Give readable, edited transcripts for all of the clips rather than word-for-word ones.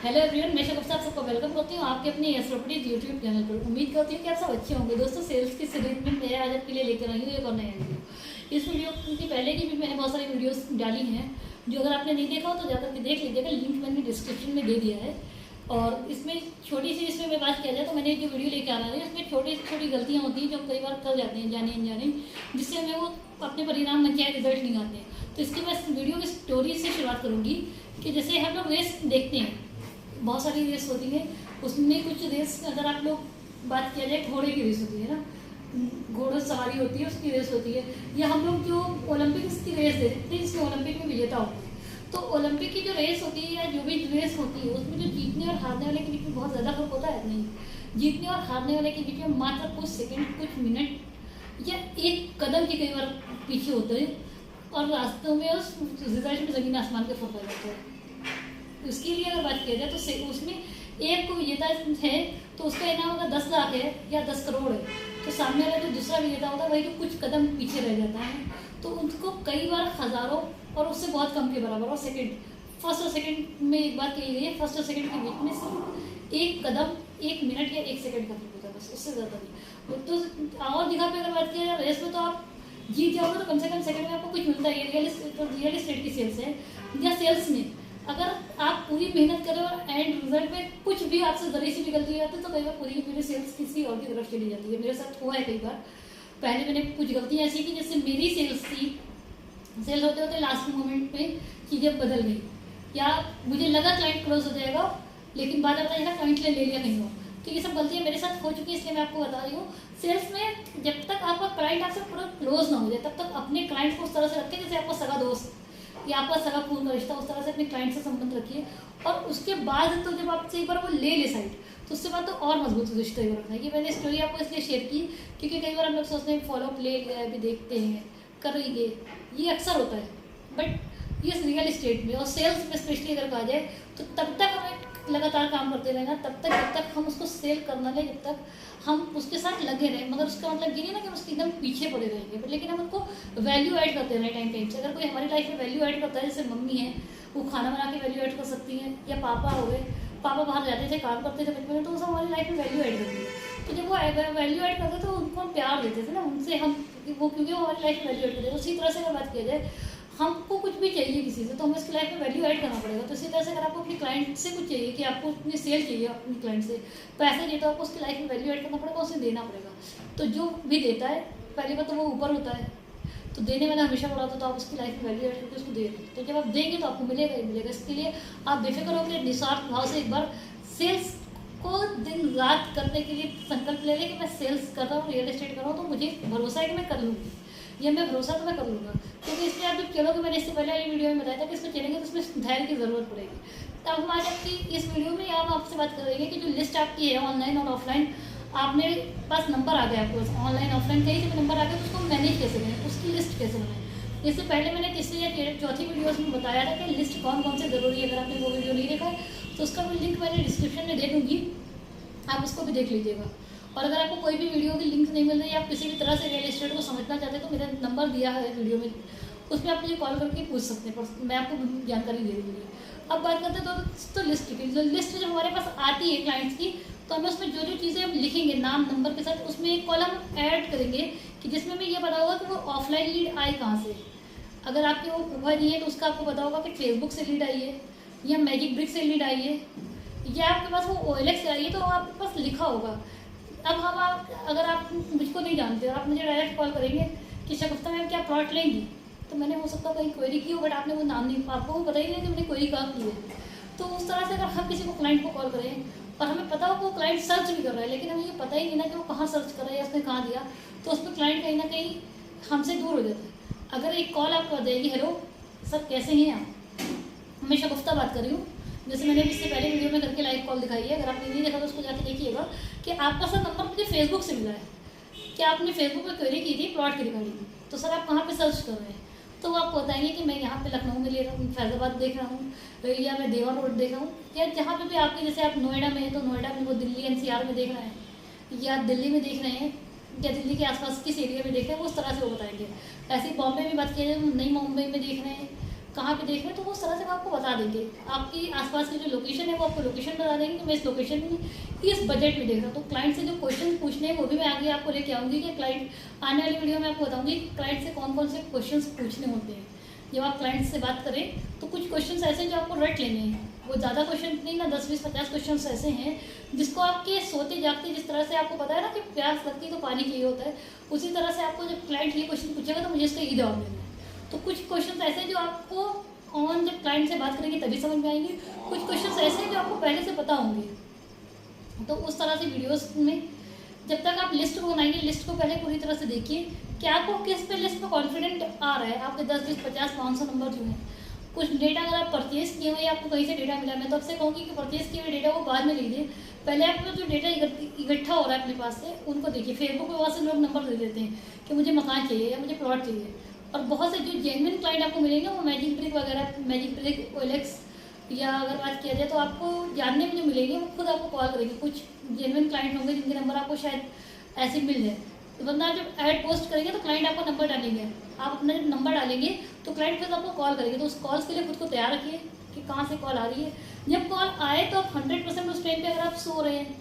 Hello everyone, मैं शगुफ्ता आप सबको वेलकम करती हूँ आपके अपने यस प्रॉपर्टीज यूट्यूब चैनल पर। उम्मीद करती हूँ कि आप सब अच्छे होंगे। दोस्तों, सेल्स की सीरीज में मैं आज आपके लिए लेकर आई हूँ एक और नया वीडियो। इस वीडियो की पहले की भी मैंने बहुत सारी वीडियोस डाली हैं, जो अगर आपने नहीं देखा हो तो जाकर के देख लीजिएगा। लिंक मैंने डिस्क्रिप्शन में दे दिया है। और इसमें छोटी सी इसमें मैं बात किया जाए तो मैंने जो वीडियो लेकर आ रहा है इसमें छोटी छोटी गलतियाँ होती हैं जो कई बार कर जाते हैं जाने अनजाने, जिससे हमें वो अपने परिणाम में चाहे रिजल्ट नहीं आते हैं। तो इसकी मैं वीडियो की स्टोरी से शुरुआत करूँगी कि जैसे हम लोग रेस देखते हैं, बहुत सारी रेस होती है। उसमें कुछ रेस अगर आप लोग बात किया जाए, घोड़े की रेस होती है ना, घोड़ों सवारी होती है, उसकी रेस होती है। या हम लोग जो ओलंपिक्स की रेस देखते हैं जिसमें ओलंपिक में विजेता होते हैं, तो ओलंपिक की जो रेस होती है या जो भी रेस होती है उसमें जो जीतने और हारने वाले के बीच में बहुत ज़्यादा फर्क होता है। नहीं, जीतने और हारने वाले के बीच में मात्र कुछ सेकंड, कुछ मिनट या एक कदम की कई बार पीछे होते हैं, और रास्तों में उस रिजल्ट में ज़मीन आसमान का फर्क आ जाता है। उसके लिए अगर बात किया जाए तो उसमें एक को विजेता है तो उसका इनाम अगर 10 लाख है या 10 करोड़ है, तो सामने वाला जो दूसरा विजेता होता है वही जो कुछ कदम पीछे रह जाता है, तो उनको कई बार हज़ारों और उससे बहुत कम के बराबर और सेकंड, फर्स्ट और सेकंड में एक बात कही गई है, फर्स्ट और सेकंड के बीच में सिर्फ एक कदम, एक मिनट या एक सेकंड का फर्क होता है, बस उससे ज़्यादा नहीं। तो और जगह पे अगर बात किया जाए रेस में, तो आप जीत जाओगे तो कम से कम सेकंड में आपको कुछ मिलता है। रियल एस्टेट की सेल्स है या सेल्स में अगर आप पूरी मेहनत करें और एंड रिजल्ट में कुछ भी आपसे जरी सी भी गलती जाती है तो कई बार पूरी पूरी सेल्स किसी और की तरफ चली जाती है। मेरे साथ हुआ है कई बार। पहले मैंने कुछ गलतियाँ ऐसी की जिससे मेरी सेल्स थी, सेल होते होते लास्ट मोमेंट पे चीज़ें बदल गई, या मुझे लगा क्लाइंट क्लोज हो जाएगा लेकिन बाद में पता चला क्लाइंट ले लिया कहीं हो। तो ये सब गलतियाँ मेरे साथ हो चुकी है, इसलिए मैं आपको बता रही हूँ। सेल्स में जब तक आपका क्लाइंट आपसे पूरा क्लोज ना हो जाए तब तक अपने क्लाइंट को उस तरह से रखें जैसे आपका सगा दोस्त या आपका सगा खून का रिश्ता, उस तरह से अपने क्लाइंट से संबंध रखिए। और उसके बाद तो जब आपसे एक बार वो ले साइड, तो उसके बाद तो और मजबूत रिश्ता ही रखना है। ये मैंने स्टोरी आपको इसलिए शेयर की क्योंकि कई बार हम लोग सोचते हैं फॉलोअप ले लिया है, अभी देखते हैं, करेंगे, ये अक्सर होता है। बट ये रियल इस्टेट में और सेल्स में स्पेशली अगर कहा जाए तो तब तक हमें लगातार काम करते रहना, तब तक जब तक हम उसको सेल करना ले, जब तक हम उसके साथ लगे रहें। मगर उसका मतलब ये नहीं ना कि हम उसके एकदम पीछे पड़े रहेंगे, लेकिन हम उनको वैल्यू ऐड करते रहें टाइम टाइम से। अगर कोई हमारी लाइफ में वैल्यू ऐड करता है, जैसे मम्मी है, वो खाना बना के वैल्यू ऐड कर सकती हैं, या पापा हो गए, पापा बाहर जाते थे, काम करते थे बचपन में, तो वो सब हमारी लाइफ में वैल्यू ऐड करती है। तो जब वो वैल्यू ऐड करते तो उनको हम प्यार देते थे ना, उनसे हम वो, क्योंकि वो हमारी लाइफ में वैल्यू ऐड करते हैं। उसी तरह से अगर बात किया जाए, हमको कुछ भी चाहिए किसी से तो हमें उसकी लाइफ में वैल्यू ऐड करना पड़ेगा। तो इसी तरह से अगर आपको अपने क्लाइंट से कुछ चाहिए, कि आपको अपनी सेल चाहिए, अपनी क्लाइंट से पैसे चाहिए, तो आपको उसकी लाइफ में वैल्यू ऐड करना पड़ेगा, उसे देना पड़ेगा। तो जो भी देता है पहली बात तो वो ऊपर होता है, तो देने वाला हमेशा बड़ा होता है, तो आप उसकी लाइफ में वैल्यू ऐड करके उसको दे रहे हैं। तो जब आप देंगे तो आपको मिलेगा ही मिलेगा। इसके लिए आप बेफिक्र होकर निस्वार्थ भाव से एक बार सेल्स को दिन रात करने के लिए संकल्प ले लें कि मैं सेल्स कर रहा हूँ, रियल एस्टेट कर रहा हूँ, तो मुझे भरोसा है कि मैं कर लूँगी, ये मैं भरोसा तो मैं कर लूँगा। क्योंकि इसमें आप जब चलोगे, मैंने इससे पहले वाली वीडियो में बताया था कि इसमें चलेंगे तो उसमें धैर्य की ज़रूरत पड़ेगी। तो अब हम आज आपकी इस वीडियो में हम आपसे बात करेंगे कि जो लिस्ट आपकी है ऑनलाइन और ऑफलाइन, आपने पास नंबर आ गया, आपके पास ऑनलाइन ऑफलाइन कहीं से भी नंबर आ गया, तो उसको मैनेज कैसे करें, उसकी लिस्ट कैसे बनाएं। इससे पहले मैंने तीसरी या चौथी वीडियोज़ में बताया था कि लिस्ट कौन कौन से ज़रूरी है। अगर आपने वो वीडियो नहीं देखा है तो उसका भी लिंक मैंने डिस्क्रिप्शन में दे दूँगी, आप उसको भी देख लीजिएगा। और अगर आपको कोई भी वीडियो की लिंक नहीं मिल रही, आप किसी भी तरह से रियल एस्टेट को समझना चाहते हैं, तो मेरा नंबर दिया है वीडियो में, उसमें आप मुझे कॉल करके पूछ सकते हैं, पर मैं आपको जानकारी दे दूँगी। अब बात करते हैं तो लिस्ट की। जो लिस्ट जब हमारे पास आती है क्लाइंट्स की, तो हमें उसमें जो जो चीज़ें हम लिखेंगे नाम नंबर के साथ, उसमें एक कॉलम ऐड करेंगे कि जिसमें हमें ये पता होगा कि वो ऑफलाइन लीड आई कहाँ से। अगर आपकी वो फूफा जी है तो उसका आपको पता होगा कि फेसबुक से लीड आई है, या मैजिक ब्रिक से लीड आई है, या आपके पास वो OLX से आई है, तो आपके पास लिखा होगा। अब अगर आप मुझको नहीं जानते और आप मुझे डायरेक्ट कॉल करेंगे कि शगुफ्ता मैम क्या प्लॉट लेंगी, तो मैंने हो सकता है कहीं क्वेरी की हो, बट आपने वो नाम नहीं, आपको वो पता ही नहीं कि मैंने क्वेरी कहाँ की है। तो उस तरह से अगर हम किसी को क्लाइंट को कॉल करें और हमें पता हो कि वो क्लाइंट सर्च भी कर रहा है, लेकिन हमें ये पता ही नहीं ना कि वो कहाँ सर्च कर रहा है या उसने कहाँ दिया, तो उसमें क्लाइंट कहीं ना कहीं हमसे दूर हो जाता है। अगर एक कॉल आपको आ जाएगी, हेलो सर कैसे हैं आप, मैं शगुफ्ता बात कर रही हूँ, जैसे मैंने इससे पहले वीडियो में करके लाइव कॉल दिखाई है, अगर आपने नहीं देखा तो उसको जाके देखिएगा, कि आपका सर नंबर मुझे फेसबुक से मिला है, कि आपने फेसबुक पे क्वेरी की थी प्लॉट की रिगार्डिंग, तो सर आप कहाँ पे सर्च कर रहे हैं, तो वो आपको बताएंगे कि मैं यहाँ पे लखनऊ में ले रहा हूँ, फैजाबाद देख रहा हूँ, या मैं देवा रोड देख रहा हूँ, या जहाँ पे भी आपके, जैसे आप नोएडा में हैं तो नोएडा में, वो दिल्ली NCR में देख रहे हैं, या दिल्ली में देख रहे हैं, या दिल्ली के आसपास किस एरिया में देख रहे हैं, वो उस तरह से वो बताएंगे। ऐसे ही बॉम्बे में बात किया जाए, नई मुंबई में देख रहे हैं, कहाँ पे देख रहे हैं, तो वो उस तरह से वो आपको बता देंगे। आपकी आसपास की जो लोकेशन है वो आपको लोकेशन बता देंगे कि मैं इस लोकेशन में इस बजट में देख रहा हूँ। तो क्लाइंट से जो क्वेश्चन पूछने हैं वो भी मैं आगे आपको लेके आऊँगी कि क्लाइंट आने वाली वीडियो में आपको बताऊँगी कि क्लाइंट से कौन कौन से क्वेश्चन पूछने होते हैं। जब आप क्लाइंट से बात करें तो कुछ क्वेश्चन ऐसे हैं जो आपको रट लेने हैं, वो ज़्यादा क्वेश्चन नहीं ना, 10 20 50 क्वेश्चन ऐसे हैं जिसको आपके सोते जागते, जिस तरह से आपको पता है ना कि प्यास लगती है तो पानी चाहिए होता है, उसी तरह से आपको जब क्लाइंट ये क्वेश्चन पूछेगा तो मुझे इसका ये जवाब देना है। तो कुछ क्वेश्चन ऐसे हैं जो आपको ऑन जब क्लाइंट से बात करेंगे तभी समझ में आएंगे, कुछ क्वेश्चन ऐसे हैं जो आपको पहले से पता होंगे। तो उस तरह से वीडियोस में जब तक आप लिस्ट को बनाएंगे, लिस्ट को पहले पूरी तरह से देखिए कि आपको किस पे लिस्ट पे कॉन्फिडेंट आ रहा है। आपके 10 20 50 500 नंबर जो हैं, कुछ डेटा अगर आप परचेज किए हुए या आपको कहीं से डेटा मिला, मैं तो आपसे कहूँगी कि परचेज किए हुए डेटा को बाद में लीजिए, पहले आप जो डेटा इकट्ठा हो रहा है अपने पास से उनको देखिए। फेसबुक पे वहाँ से लोग नंबर दे देते हैं कि मुझे मकान चाहिए या मुझे प्लॉट चाहिए, और बहुत से जो जेन्युइन क्लाइंट आपको मिलेंगे वो मैजिक ब्रिक वगैरह, मैजिक ब्रिक, OLX, या अगर बात किया जाए तो आपको जानने में जो मिलेंगे वो खुद आपको कॉल करेंगे। कुछ जेन्युइन क्लाइंट होंगे जिनके नंबर आपको शायद ऐसे मिल जाए, तो बंदा जब ऐड पोस्ट करेंगे तो क्लाइंट आपका नंबर डालेंगे, आप अपना जब नंबर डालेंगे तो क्लाइंट फिर आपको कॉल करेंगे। तो उस कॉल्स के लिए खुद को तैयार रखिए कि कहाँ से कॉल आ रही है। जब कॉल आए तो आप 100% उस टाइम पे, अगर आप सो रहे हैं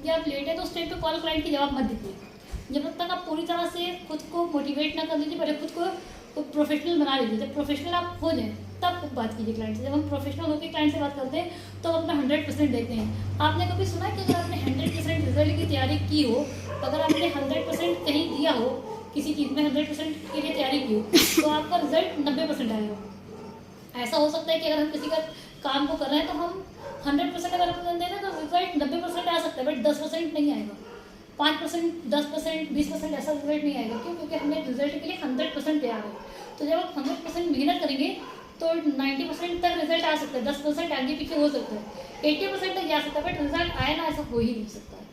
या आप लेट है तो उस टाइम पे कॉल क्लाइंट की जवाब मत दीजिए। जब तक आप पूरी तरह से खुद को मोटिवेट ना कर लीजिए, पहले खुद को प्रोफेशनल बना लीजिए। जब प्रोफेशनल आप हो जाएँ तब बात कीजिए क्लाइंट से। जब हम प्रोफेशनल होकर क्लाइंट से बात करते हैं तो हम अपना 100% देते हैं। आपने कभी सुना है कि अगर आपने 100% रिजल्ट की तैयारी की हो, अगर आपने 100% कहीं दिया हो, किसी चीज़ में 100% के लिए तैयारी की हो, तो आपका रिजल्ट 90% आएगा। ऐसा हो सकता है कि अगर हम किसी का काम को कर रहे हैं तो हम 100% अगर अपन दे रहे हैं तो रिजल्ट 90% आ सकता है, बट 10% नहीं आएगा, 5%, 10%, 20% ऐसा रिजल्ट नहीं आएगा। क्यों? क्योंकि हमने रिजल्ट के लिए 100% तैयार है। तो जब आप 100% मेहनत करेंगे तो 90% तक रिजल्ट आ सकता है, 10% आगे पीछे हो सकता है, 80% तक जा सकता है, बट रिजल्ट आए ना, ऐसा हो ही नहीं सकता है।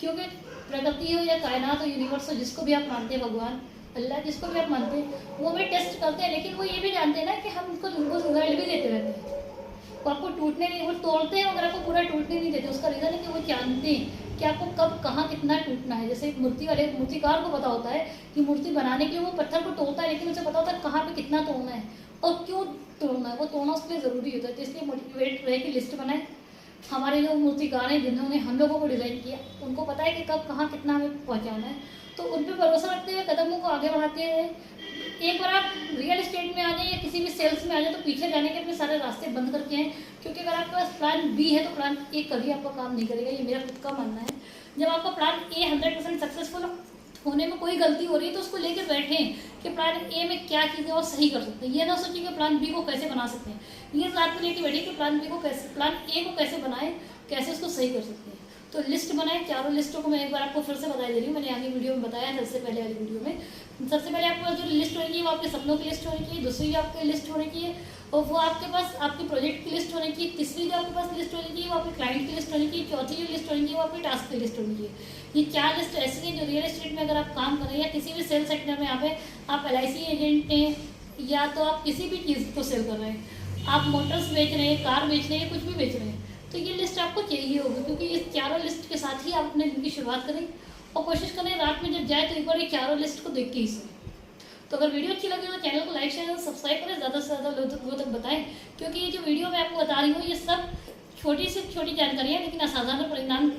क्योंकि प्रकृति हो या कायनात हो, यूनिवर्स हो, जिसको भी आप मानते हैं, भगवान, अल्लाह, जिसको भी आप मानते हैं, वो हमें टेस्ट करते हैं, लेकिन वो ये भी जानते हैं ना कि हम उनको रिजल्ट भी देते रहते हैं। वो आपको टूटने नहीं, वो तोड़ते हैं मगर आपको पूरा टूटने नहीं देते। उसका रीज़न है कि वो जानते हैं कि आपको कब कहाँ कितना टूटना है। जैसे मूर्ति वाले मूर्तिकार को पता होता है कि मूर्ति बनाने के लिए वो पत्थर को तोड़ता है, लेकिन उसे पता होता है कहाँ पे कितना तोड़ना है और क्यों तोड़ना है। वो तोड़ना उसके लिए ज़रूरी होता है। तो इसलिए मोटिवेट रहे कि लिस्ट बनाए। हमारे जो मूर्तिकार हैं जिन्होंने हम लोगों को डिज़ाइन किया, उनको पता है कि कब कहाँ कितना हमें पहुँचाना है, तो उन पर भरोसा रखते हुए कदमों को आगे बढ़ाते हैं। एक बार आप रियल एस्टेट में आ जाए या किसी भी सेल्स में आ जाए तो पीछे जाने के अपने सारे रास्ते बंद करके हैं, क्योंकि अगर आपके पास प्लान बी है तो प्लान ए कभी आपका काम नहीं करेगा। ये मेरा खुद का मानना है। जब आपका प्लान ए 100% सक्सेसफुल होने में कोई गलती हो रही है तो उसको लेकर बैठें कि प्लान ए में क्या चीज़ें और सही कर सकते हैं। ये ना सोचिए कि प्लान बी को कैसे बना सकते हैं, ये रात में लेके बैठिए कि प्लान बी को कैसे, प्लान ए को कैसे बनाए, कैसे उसको सही कर सकते हैं। तो लिस्ट बनाए। चारों लिस्टों को मैं एक बार आपको फिर से बता दे रही हूँ, मैंने आगे वीडियो में बताया था, सबसे पहले वाली वीडियो में। सबसे पहले आपको जो लिस्ट होनी चाहिए वो आपके सपनों की लिस्ट होनी चाहिए, दूसरी जो आपकी लिस्ट होनी चाहिए और वो आपके पास आपके प्रोजेक्ट की लिस्ट होनी चाहिए, तीसरी जो आपके पास लिस्ट होनी चाहिए वो आपके क्लाइंट की लिस्ट होनी चाहिए, चौथी जो लिस्ट होनी चाहिए वो आपकी टास्क की लिस्ट होनी चाहिए। ये 4 लिस्ट ऐसी हैं जो रियल एस्टेट में अगर आप काम कर रहे हैं या किसी भी सेल सेक्टर में, यहाँ पे आप LIC एजेंट हैं या तो आप किसी भी चीज़ को सेल कर रहे हैं, आप मोटर्स बेच रहे हैं, कार बेच रहे हैं, कुछ भी बेच रहे हैं, तो ये लिस्ट आपको चाहिए होगी। क्योंकि इस चारों लिस्ट के साथ ही आप अपने दिन की शुरुआत करें और कोशिश करें रात में जब जाए तो एक बार ये चारों लिस्ट को देख के ही सोएं। तो अगर वीडियो अच्छी लगी तो चैनल को लाइक शेयर सब्सक्राइब करें, ज़्यादा से ज़्यादा लोगों तक बताएं। क्योंकि ये जो वीडियो मैं आपको बता रही हूँ ये सब छोटी से छोटी जानकारियाँ लेकिन असाधारण परिणाम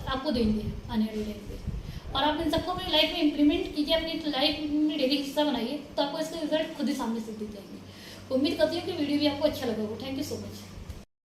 आपको देंगे आने वाले टाइम पे। और आप इन सबको अपनी लाइफ में इम्प्लीमेंट कीजिए, अपनी लाइफ में डेली हिस्सा बनाइए, तो आपको इसके रिजल्ट खुद ही सामने से दिख जाएंगे। उम्मीद करती हूँ कि वीडियो भी आपको अच्छा लगा होगा। Thank you so much.